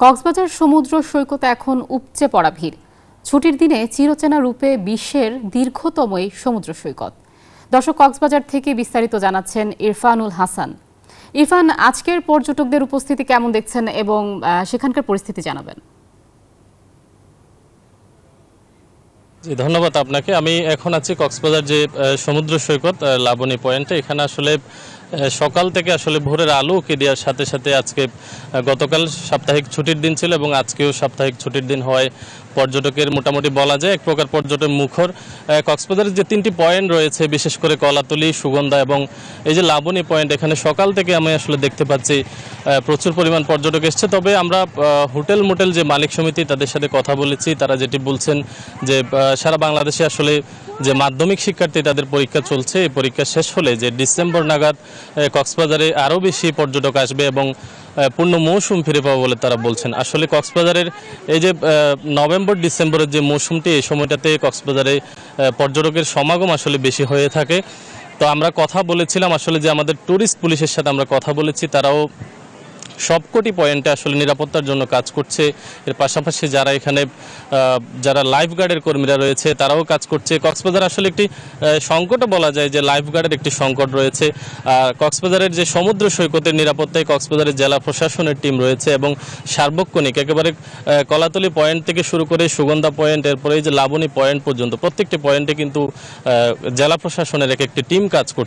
কক্সবাজার সমুদ্র সৈকতে এখন উপচে পড়া ভিড়। ছুটির দিনে চিরচেনা রূপে বিশ্বের দীর্ঘতম এই সমুদ্র সৈকত। দর্শক, কক্সবাজার থেকে বিস্তারিত জানাচ্ছেন ইরফানুল হাসান। ইরফান, আজকের পর্যটকদের উপস্থিতি কেমন দেখছেন এবং সেখানকার পরিস্থিতি জানাবেন। ধন্যবাদ আপনাকে। আমি এখন আছি কক্সবাজার যে সমুদ্র সৈকত লাবণী পয়েন্টে। এখানে আসলে সকাল থেকে আসলে ভোরের আলো উঁকি দেওয়ার সাথে সাথে আজকে গতকাল সাপ্তাহিক ছুটির দিন ছিল এবং আজকেও সাপ্তাহিক ছুটির দিন হওয়ায় পর্যটকের মোটামুটি বলা যায় এক প্রকার পর্যটন মুখর। কক্সবাজারের যে 3টি পয়েন্ট রয়েছে, বিশেষ করে কলাতলি, সুগন্ধা এবং এই যে লাবণী পয়েন্ট, এখানে সকাল থেকে আমি আসলে দেখতে পাচ্ছি প্রচুর পরিমাণ পর্যটক এসছে। তবে আমরা হোটেল মোটেল যে মালিক সমিতি তাদের সাথে কথা বলেছি, তারা যেটি বলছেন যে সারা বাংলাদেশে আসলে যে মাধ্যমিক শিক্ষার্থী তাদের পরীক্ষা চলছে, এই পরীক্ষা শেষ হলে যে ডিসেম্বর নাগাদ কক্সবাজারে আরও বেশি পর্যটক আসবে এবং পূর্ণ মৌসুম ফিরে পাবো বলে তারা বলছেন। আসলে কক্সবাজারের এই যে নভেম্বর ডিসেম্বরের যে মৌসুমটি, এই সময়টাতে কক্সবাজারে পর্যটকের সমাগম আসলে বেশি হয়ে থাকে। তো আমরা কথা বলেছিলাম আসলে যে আমাদের ট্যুরিস্ট পুলিশের সাথে আমরা কথা বলেছি, তারাও সবকটি পয়েন্টে আসলে নিরাপত্তার জন্য কাজ করছে। এর পাশাপাশি যারা এখানে যারা লাইফগার্ডের কর্মীরা রয়েছে তারাও কাজ করছে। কক্সবাজার আসলে একটি সংকটও বলা যায় যে লাইফগার্ডের একটি সংকট রয়েছে। কক্সবাজারের যে সমুদ্র সৈকতের নিরাপত্তায় কক্সবাজারের জেলা প্রশাসনের টিম রয়েছে এবং সার্বক্ষণিক একেবারে কলাতলি পয়েন্ট থেকে শুরু করে সুগন্ধা পয়েন্ট, এরপরে এই যে লাবণী পয়েন্ট পর্যন্ত প্রত্যেকটি পয়েন্টে কিন্তু জেলা প্রশাসনের একটি টিম কাজ করছে।